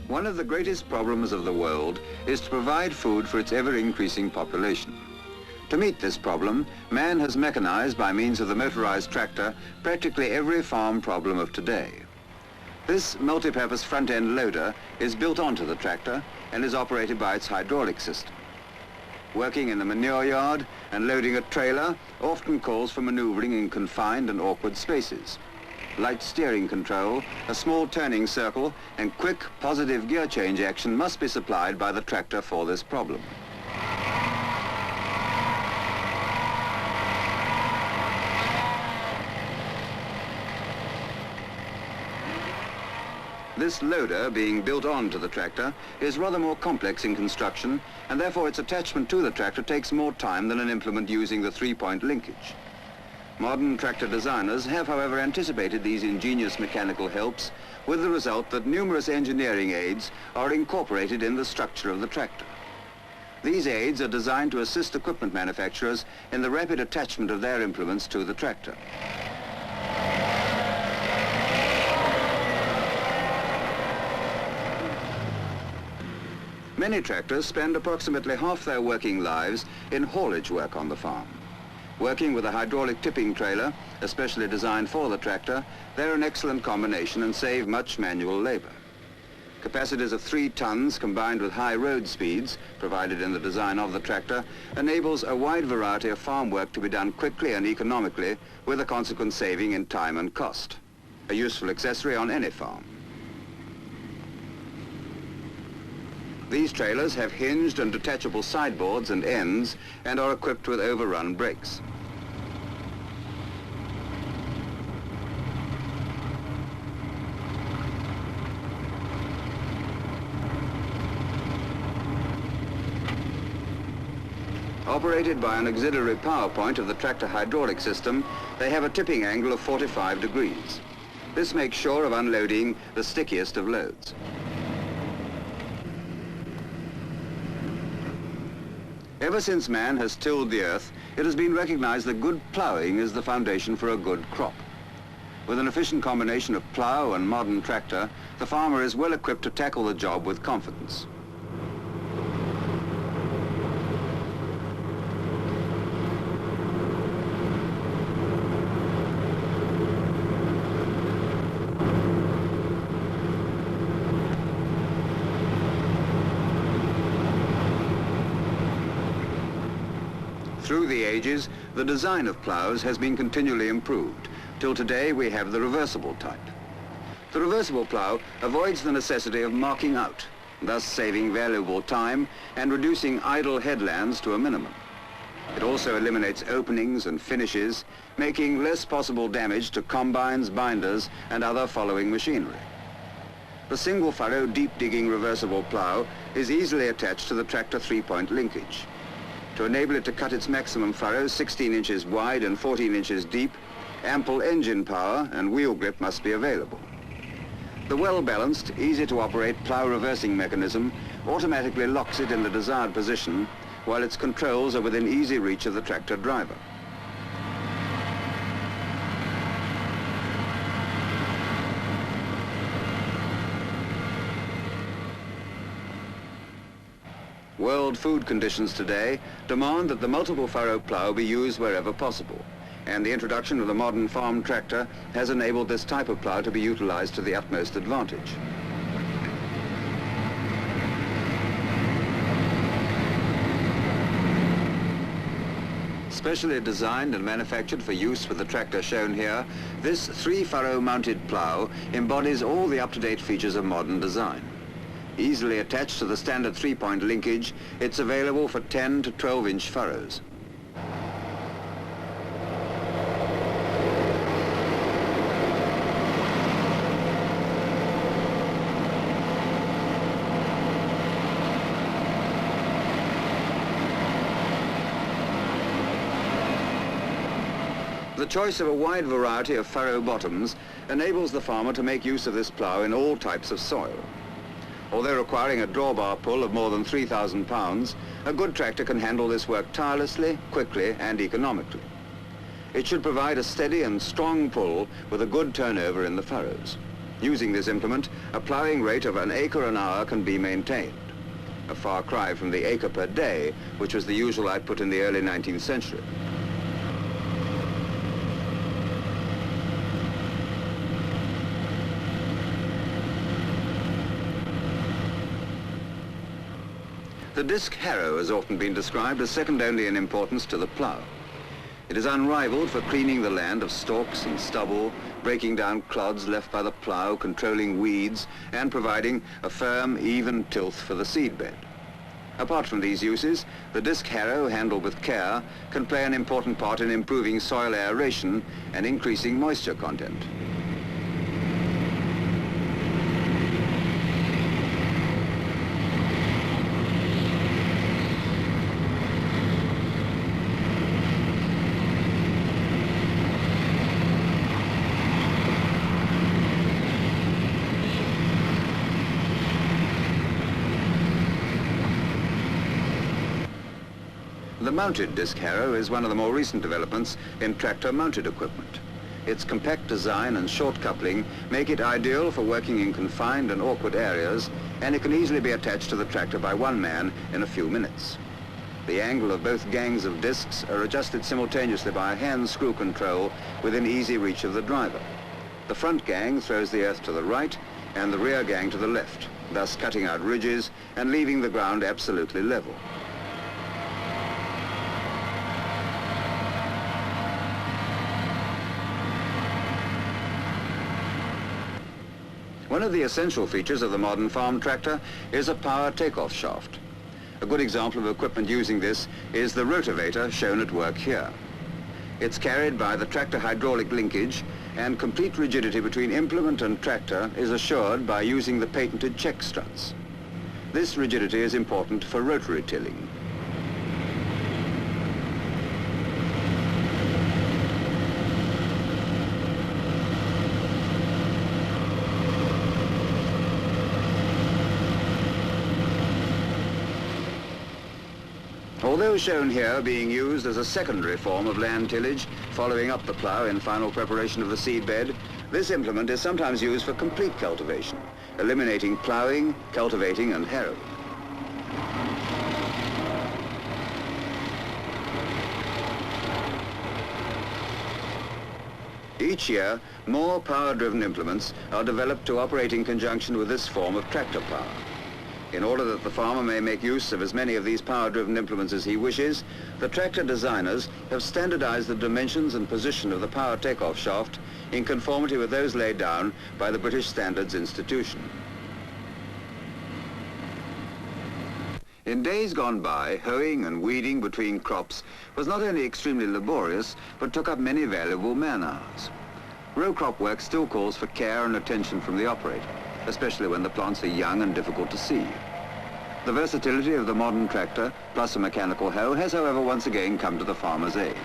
One of the greatest problems of the world is to provide food for its ever-increasing population. To meet this problem, man has mechanized by means of the motorized tractor practically every farm problem of today. This multi-purpose front-end loader is built onto the tractor and is operated by its hydraulic system. Working in the manure yard and loading a trailer often calls for maneuvering in confined and awkward spaces. Light steering control, a small turning circle, and quick, positive gear change action must be supplied by the tractor for this problem. This loader, being built onto the tractor, is rather more complex in construction, and therefore its attachment to the tractor takes more time than an implement using the three-point linkage. Modern tractor designers have, however, anticipated these ingenious mechanical helps, with the result that numerous engineering aids are incorporated in the structure of the tractor. These aids are designed to assist equipment manufacturers in the rapid attachment of their implements to the tractor. Many tractors spend approximately half their working lives in haulage work on the farm. Working with a hydraulic tipping trailer, especially designed for the tractor, they're an excellent combination and save much manual labor. Capacities of 3 tons combined with high road speeds, provided in the design of the tractor, enables a wide variety of farm work to be done quickly and economically, with a consequent saving in time and cost. A useful accessory on any farm. These trailers have hinged and detachable sideboards and ends and are equipped with overrun brakes. Operated by an auxiliary power point of the tractor hydraulic system, they have a tipping angle of 45 degrees. This makes sure of unloading the stickiest of loads. Ever since man has tilled the earth, it has been recognized that good ploughing is the foundation for a good crop. With an efficient combination of plough and modern tractor, the farmer is well equipped to tackle the job with confidence. Through the ages, the design of ploughs has been continually improved, till today we have the reversible type. The reversible plough avoids the necessity of marking out, thus saving valuable time and reducing idle headlands to a minimum. It also eliminates openings and finishes, making less possible damage to combines, binders, and other following machinery. The single furrow deep digging reversible plough is easily attached to the tractor three-point linkage. To enable it to cut its maximum furrows 16 inches wide and 14 inches deep, ample engine power and wheel grip must be available. The well-balanced, easy-to-operate plough reversing mechanism automatically locks it in the desired position, while its controls are within easy reach of the tractor driver. World food conditions today demand that the multiple furrow plough be used wherever possible, and the introduction of the modern farm tractor has enabled this type of plough to be utilized to the utmost advantage. Specially designed and manufactured for use with the tractor shown here, this 3-furrow mounted plough embodies all the up-to-date features of modern design. Easily attached to the standard 3-point linkage, it's available for 10 to 12-inch furrows. The choice of a wide variety of furrow bottoms enables the farmer to make use of this plough in all types of soil. Although requiring a drawbar pull of more than 3,000 pounds, a good tractor can handle this work tirelessly, quickly, and economically. It should provide a steady and strong pull with a good turnover in the furrows. Using this implement, a ploughing rate of an acre an hour can be maintained. A far cry from the acre per day, which was the usual output in the early 19th century. The disc harrow has often been described as second only in importance to the plough. It is unrivaled for cleaning the land of stalks and stubble, breaking down clods left by the plough, controlling weeds, and providing a firm, even tilth for the seedbed. Apart from these uses, the disc harrow, handled with care, can play an important part in improving soil aeration and increasing moisture content. The mounted disc harrow is one of the more recent developments in tractor-mounted equipment. Its compact design and short coupling make it ideal for working in confined and awkward areas, and it can easily be attached to the tractor by one man in a few minutes. The angle of both gangs of discs are adjusted simultaneously by a hand screw control within easy reach of the driver. The front gang throws the earth to the right and the rear gang to the left, thus cutting out ridges and leaving the ground absolutely level. One of the essential features of the modern farm tractor is a power takeoff shaft. A good example of equipment using this is the Rotavator shown at work here. It's carried by the tractor hydraulic linkage, and complete rigidity between implement and tractor is assured by using the patented check struts. This rigidity is important for rotary tilling. Although shown here being used as a secondary form of land tillage, following up the plough in final preparation of the seedbed, this implement is sometimes used for complete cultivation, eliminating ploughing, cultivating and harrowing. Each year, more power-driven implements are developed to operate in conjunction with this form of tractor power. In order that the farmer may make use of as many of these power-driven implements as he wishes, the tractor designers have standardized the dimensions and position of the power takeoff shaft in conformity with those laid down by the British Standards Institution. In days gone by, hoeing and weeding between crops was not only extremely laborious, but took up many valuable man-hours. Row crop work still calls for care and attention from the operator, especially when the plants are young and difficult to see. The versatility of the modern tractor, plus a mechanical hoe, has however once again come to the farmer's aid.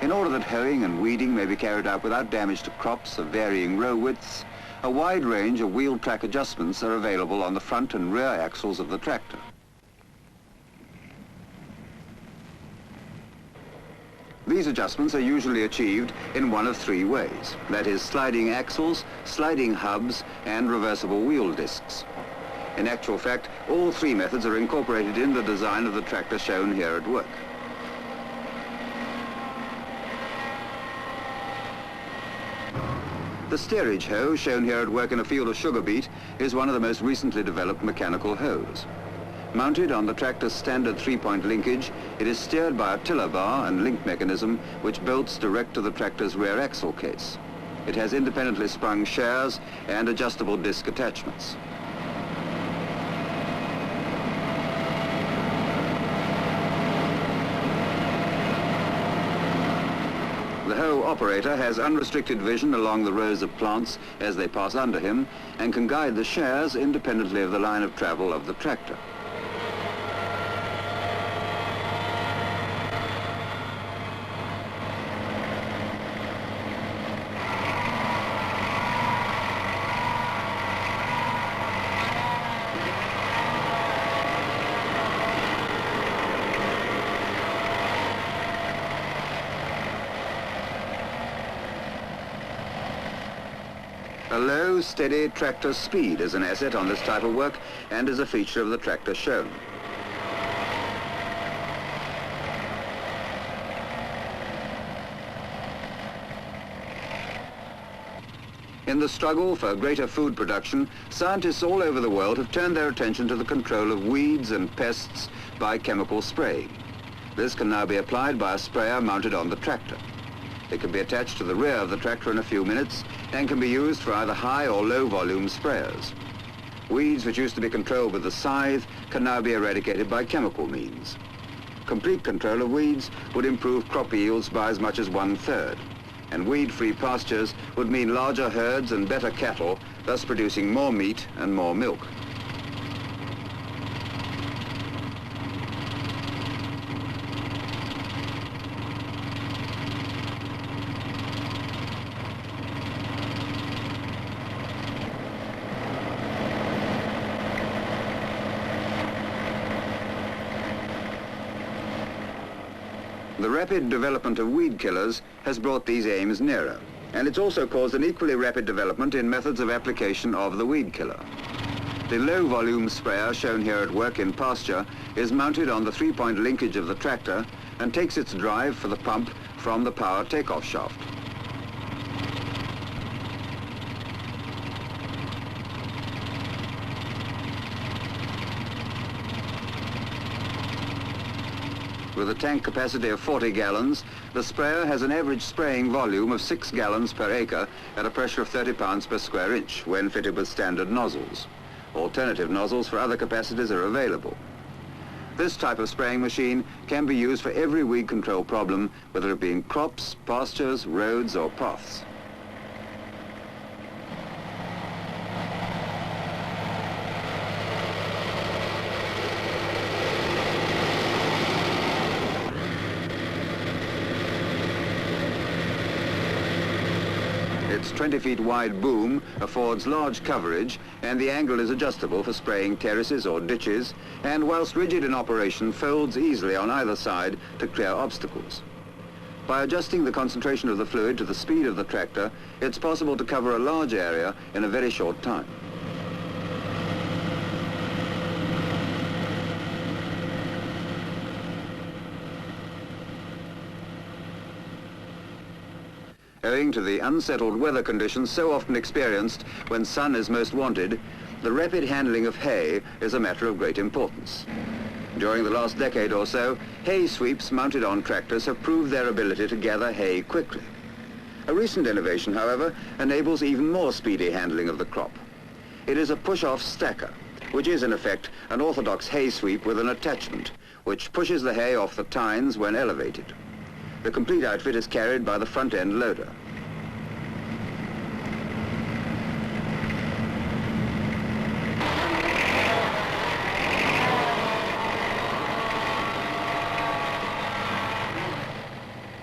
In order that hoeing and weeding may be carried out without damage to crops of varying row widths, a wide range of wheel track adjustments are available on the front and rear axles of the tractor. These adjustments are usually achieved in one of three ways, that is, sliding axles, sliding hubs, and reversible wheel discs. In actual fact, all three methods are incorporated in the design of the tractor shown here at work. The steerage hoe, shown here at work in a field of sugar beet, is one of the most recently developed mechanical hoes. Mounted on the tractor's standard three-point linkage, it is steered by a tiller bar and link mechanism which bolts direct to the tractor's rear axle case. It has independently sprung shares and adjustable disc attachments. The hoe operator has unrestricted vision along the rows of plants as they pass under him and can guide the shares independently of the line of travel of the tractor. A low, steady tractor speed is an asset on this type of work and is a feature of the tractor shown. In the struggle for greater food production, scientists all over the world have turned their attention to the control of weeds and pests by chemical spraying. This can now be applied by a sprayer mounted on the tractor. It can be attached to the rear of the tractor in a few minutes and can be used for either high or low volume sprayers. Weeds which used to be controlled with the scythe can now be eradicated by chemical means. Complete control of weeds would improve crop yields by as much as 1/3. And weed-free pastures would mean larger herds and better cattle, thus producing more meat and more milk. The rapid development of weed killers has brought these aims nearer, and it's also caused an equally rapid development in methods of application of the weed killer. The low-volume sprayer shown here at work in pasture is mounted on the three-point linkage of the tractor and takes its drive for the pump from the power takeoff shaft. With a tank capacity of 40 gallons, the sprayer has an average spraying volume of 6 gallons per acre at a pressure of 30 pounds per square inch when fitted with standard nozzles. Alternative nozzles for other capacities are available. This type of spraying machine can be used for every weed control problem, whether it be in crops, pastures, roads or paths. Its 20 feet wide boom affords large coverage, and the angle is adjustable for spraying terraces or ditches, and whilst rigid in operation, folds easily on either side to clear obstacles. By adjusting the concentration of the fluid to the speed of the tractor, it's possible to cover a large area in a very short time. Owing to the unsettled weather conditions so often experienced when sun is most wanted, the rapid handling of hay is a matter of great importance. During the last decade or so, hay sweeps mounted on tractors have proved their ability to gather hay quickly. A recent innovation, however, enables even more speedy handling of the crop. It is a push-off stacker, which is in effect an orthodox hay sweep with an attachment, which pushes the hay off the tines when elevated. The complete outfit is carried by the front-end loader.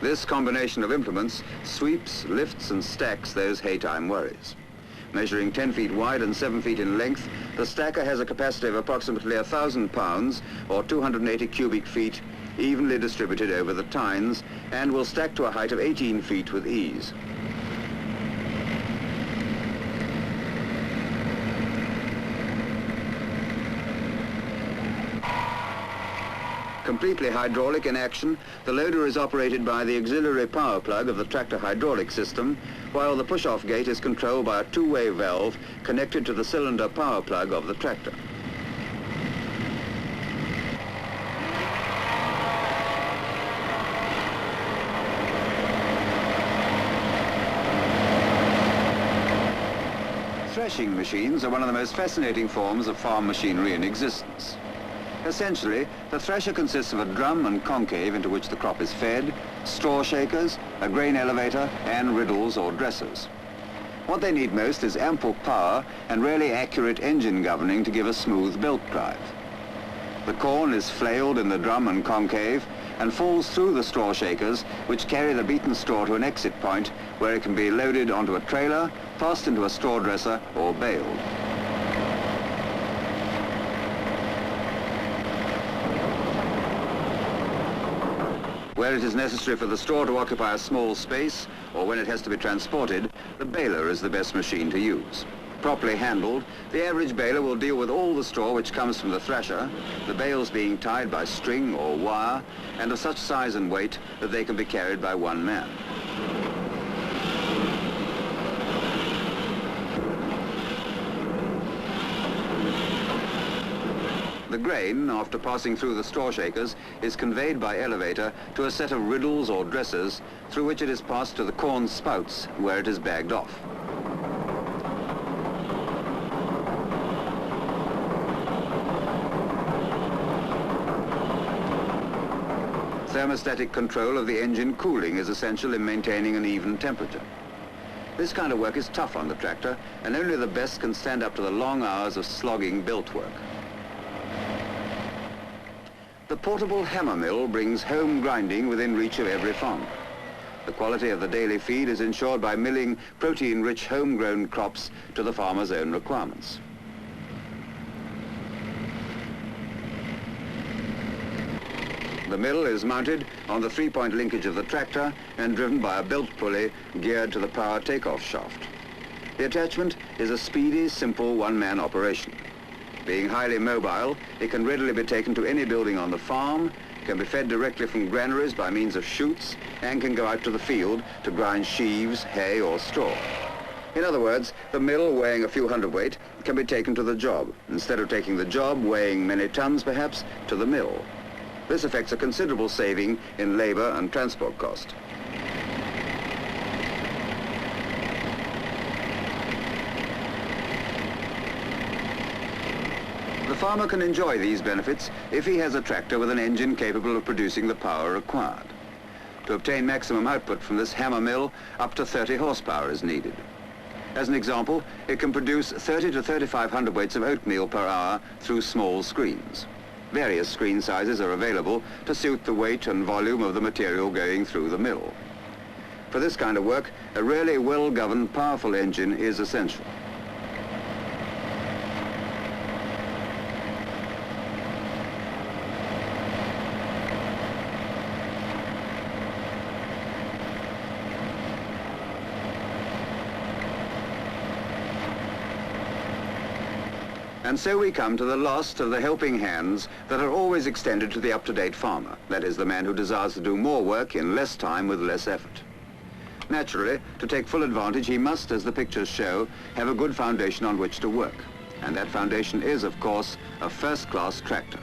This combination of implements sweeps, lifts and stacks those haytime worries. Measuring 10 feet wide and 7 feet in length, the stacker has a capacity of approximately 1,000 pounds or 280 cubic feet evenly distributed over the tines, and will stack to a height of 18 feet with ease. Completely hydraulic in action, the loader is operated by the auxiliary power plug of the tractor hydraulic system, while the push-off gate is controlled by a two-way valve connected to the cylinder power plug of the tractor. Threshing machines are one of the most fascinating forms of farm machinery in existence. Essentially, the thresher consists of a drum and concave into which the crop is fed, straw shakers, a grain elevator, and riddles or dressers. What they need most is ample power and really accurate engine governing to give a smooth belt drive. The corn is flailed in the drum and concave and falls through the straw shakers, which carry the beaten straw to an exit point where it can be loaded onto a trailer, tossed into a straw dresser, or baled. Where it is necessary for the straw to occupy a small space, or when it has to be transported, the baler is the best machine to use. Properly handled, the average baler will deal with all the straw which comes from the thresher, the bales being tied by string or wire, and of such size and weight that they can be carried by one man. The grain, after passing through the straw shakers, is conveyed by elevator to a set of riddles or dressers through which it is passed to the corn spouts, where it is bagged off. Thermostatic control of the engine cooling is essential in maintaining an even temperature. This kind of work is tough on the tractor, and only the best can stand up to the long hours of slogging built work. The portable hammer mill brings home grinding within reach of every farmer. The quality of the daily feed is ensured by milling protein-rich homegrown crops to the farmer's own requirements. The mill is mounted on the three-point linkage of the tractor and driven by a belt pulley geared to the power takeoff shaft. The attachment is a speedy, simple one-man operation. Being highly mobile, it can readily be taken to any building on the farm, can be fed directly from granaries by means of chutes, and can go out to the field to grind sheaves, hay or straw. In other words, the mill weighing a few hundredweight can be taken to the job, instead of taking the job weighing many tons perhaps, to the mill. This affects a considerable saving in labor and transport cost. The farmer can enjoy these benefits if he has a tractor with an engine capable of producing the power required. To obtain maximum output from this hammer mill, up to 30 horsepower is needed. As an example, it can produce 30 to 35 hundredweights of oatmeal per hour through small screens. Various screen sizes are available to suit the weight and volume of the material going through the mill. For this kind of work, a really well-governed, powerful engine is essential. And so we come to the last of the helping hands that are always extended to the up-to-date farmer. That is, the man who desires to do more work in less time with less effort. Naturally, to take full advantage, he must, as the pictures show, have a good foundation on which to work. And that foundation is, of course, a first-class tractor.